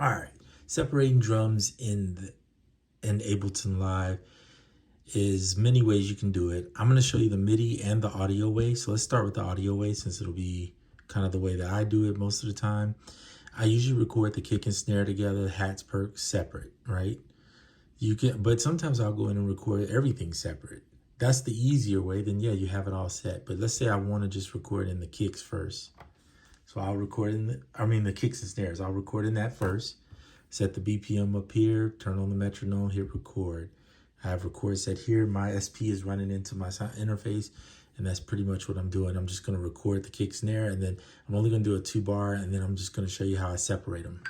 All right, separating drums in Ableton Live is many ways you can do it. I'm going to show you the MIDI and the audio way. So let's start with the audio way since it'll be kind of the way that I do it most of the time. I usually record the kick and snare together, hats, perks separate, right? But sometimes I'll go in and record everything separate. That's the easier way. Then yeah, you have it all set. But let's say I want to just record in the kicks first. So I'll record the kicks and snares. I'll record in that first. Set the BPM up here, turn on the metronome, hit record. I have record set here. My SP is running into my sound interface, and that's pretty much what I'm doing. I'm just gonna record the kick snare, and then I'm only gonna do a 2-bar, and then I'm just gonna show you how I separate them.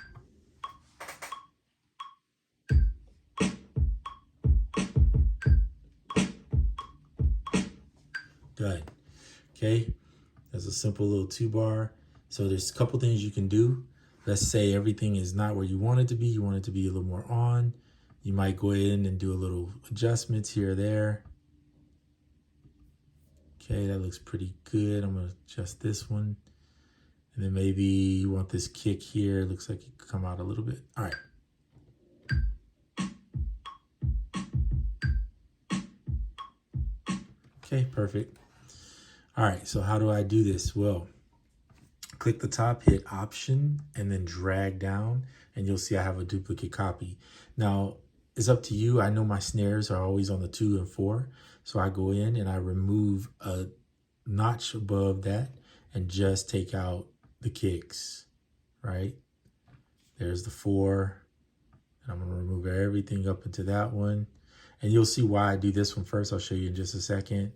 Done. Okay, that's a simple little 2-bar. So there's a couple things you can do. Let's say everything is not where you want it to be. You want it to be a little more on. You might go in and do a little adjustments here or there. Okay, that looks pretty good. I'm gonna adjust this one. And then maybe you want this kick here. It looks like it could come out a little bit. All right. Okay, perfect. All right, so how do I do this? Well, click the top, hit Option, and then drag down, and you'll see I have a duplicate copy. Now, it's up to you. I know my snares are always on the 2 and 4, so I go in and I remove a notch above that and just take out the kicks, right? There's the 4, and I'm gonna remove everything up into that one. And you'll see why I do this one first. I'll show you in just a second.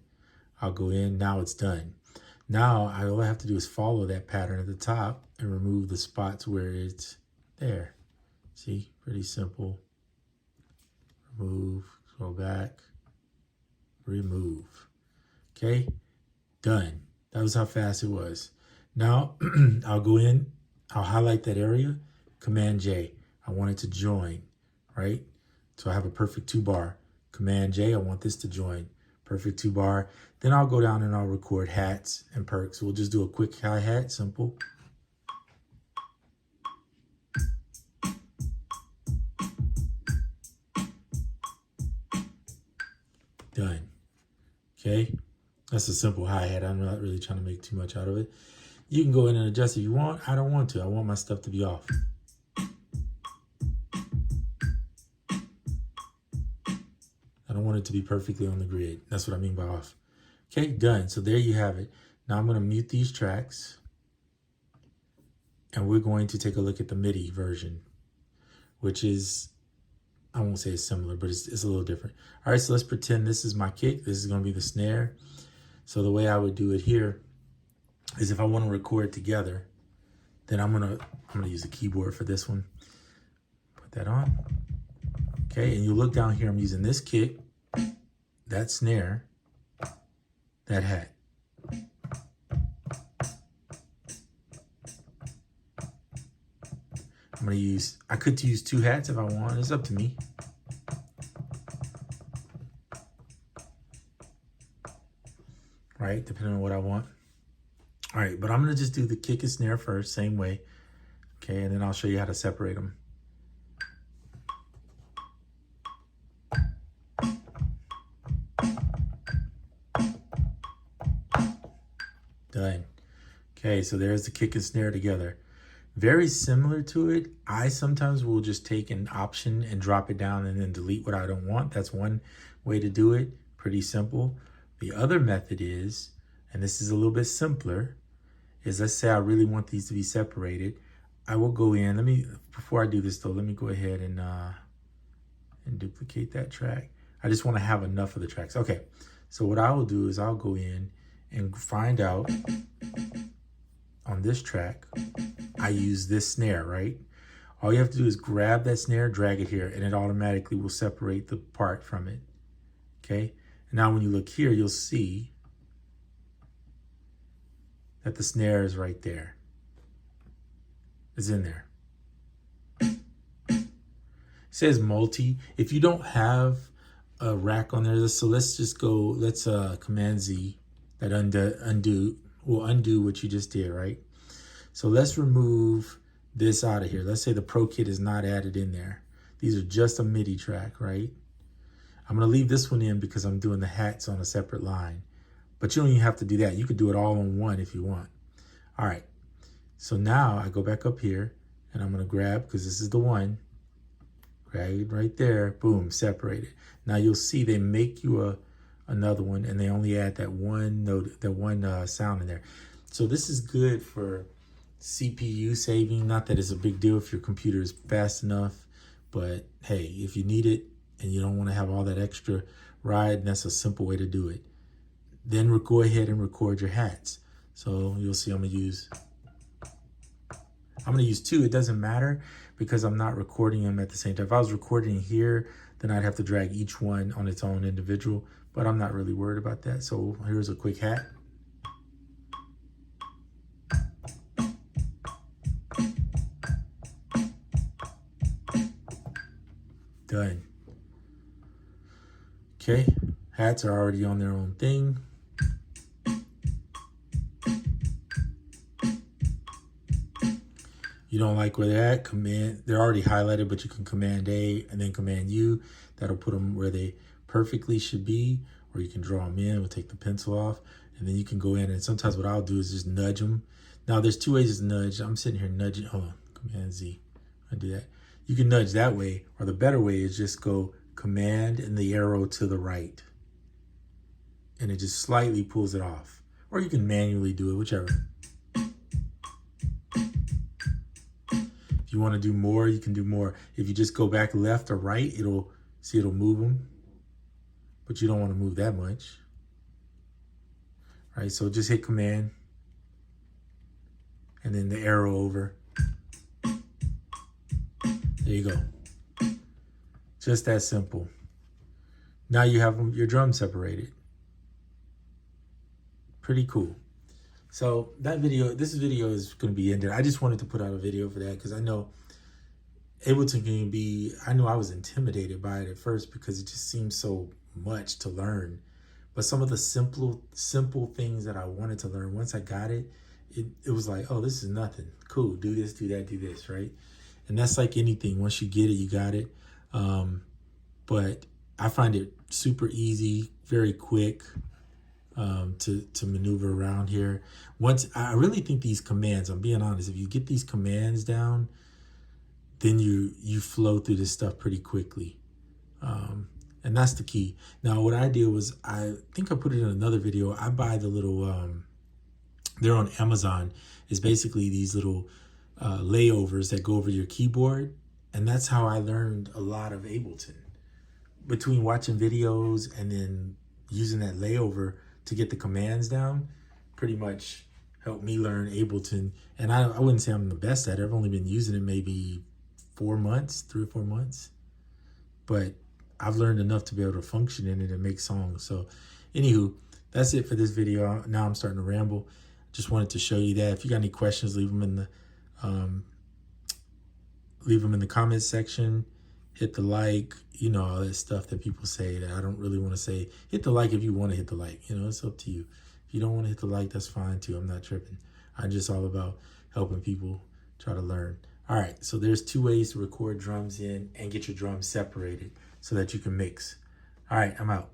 I'll go in, now it's done. Now, all I have to do is follow that pattern at the top and remove the spots where it's there. See, pretty simple. Remove, go back, remove. Okay, done. That was how fast it was. Now, I'll go in, I'll highlight that area, Command J. I want it to join, right? So I have a perfect 2-bar. Command J, I want this to join. Perfect 2-bar. Then I'll go down and I'll record hats and perks. We'll just do a quick hi-hat, simple. Done. Okay, that's a simple hi-hat. I'm not really trying to make too much out of it. You can go in and adjust if you want. I don't want to. I want my stuff to be off. I don't want it to be perfectly on the grid. That's what I mean by off. Okay, done. So there you have it. Now I'm going to mute these tracks, and we're going to take a look at the MIDI version, which is, I won't say it's similar, but it's a little different. All right, so let's pretend this is my kick. This is going to be the snare. So the way I would do it here is if I want to record together, then I'm gonna use a keyboard for this one. Put that on. Okay, and you look down here, I'm using this kick, that snare, that hat. I'm gonna use, I could use 2 hats if I want, it's up to me. Right, depending on what I want. All right, but I'm gonna just do the kick and snare first, same way. Okay, and then I'll show you how to separate them. Done. Okay, so there's the kick and snare together. Very similar to it. I sometimes will just take an option and drop it down and then delete what I don't want. That's one way to do it. Pretty simple. The other method is, and this is a little bit simpler, is let's say I really want these to be separated. I will go in, before I do this though, let me go ahead and duplicate that track. I just want to have enough of the tracks. Okay, so what I will do is I'll go in and find out on this track, I use this snare, right? All you have to do is grab that snare, drag it here, and it automatically will separate the part from it, okay? And now when you look here, you'll see that the snare is right there. It's in there. It says multi. If you don't have a rack on there, so let's just go, let's Command Z, that will undo what you just did, right? So let's remove this out of here. Let's say the Pro Kit is not added in there. These are just a MIDI track, right? I'm gonna leave this one in because I'm doing the hats on a separate line. But you don't even have to do that. You could do it all on one if you want. All right, so now I go back up here and I'm gonna grab, because this is the one, right there, boom, separated. Now you'll see they make you another one and they only add that one note, that one sound in there. So this is good for CPU saving. Not that it's a big deal if your computer is fast enough, but hey, if you need it and you don't want to have all that extra ride, that's a simple way to do it. Then go ahead and record your hats. So you'll see I'm gonna use two. It doesn't matter because I'm not recording them at the same time. If I was recording here, then I'd have to drag each one on its own individual, but I'm not really worried about that. So here's a quick hat. Done. Okay, hats are already on their own thing. You don't like where they're at, they're already highlighted, but you can Command A and then Command U. That'll put them where they perfectly should be, or you can draw them in. We'll take the pencil off, and then you can go in, and sometimes what I'll do is just nudge them. Now, there's two ways to nudge. I'm sitting here nudging. Hold on, Command Z. I do that. You can nudge that way, or the better way is just go Command and the arrow to the right, and it just slightly pulls it off. Or you can manually do it, whichever. If you want to do more, you can do more. If you just go back left or right, it'll move them, but you don't want to move that much. Right, so just hit Command and then the arrow over. There you go. Just that simple. Now you have your drums separated. Pretty cool. So this video is going to be ended. I just wanted to put out a video for that because I know Ableton can be, I know I was intimidated by it at first because it just seems so much to learn. But some of the simple things that I wanted to learn, once I got it, it was like, oh, this is nothing. Cool, do this, do that, do this, right? And that's like anything. Once you get it, you got it. But I find it super easy, very quick to maneuver around here. Once I really think these commands, I'm being honest, if you get these commands down, then you flow through this stuff pretty quickly. And that's the key. Now, what I did was, I think I put it in another video. I buy the little, they're on Amazon. It's basically these little layovers that go over your keyboard. And that's how I learned a lot of Ableton. Between watching videos and then using that layover to get the commands down, pretty much helped me learn Ableton. And I wouldn't say I'm the best at it. I've only been using it maybe 4 months, 3 or 4 months. But I've learned enough to be able to function in it and make songs. So anywho, that's it for this video. Now I'm starting to ramble. Just wanted to show you that. If you got any questions, leave them in the comments section. Hit the like, you know, all that stuff that people say that I don't really want to say. Hit the like if you want to hit the like, you know, it's up to you. If you don't want to hit the like, that's fine too. I'm not tripping. I'm just all about helping people try to learn. All right, so there's 2 ways to record drums in and get your drums separated so that you can mix. All right, I'm out.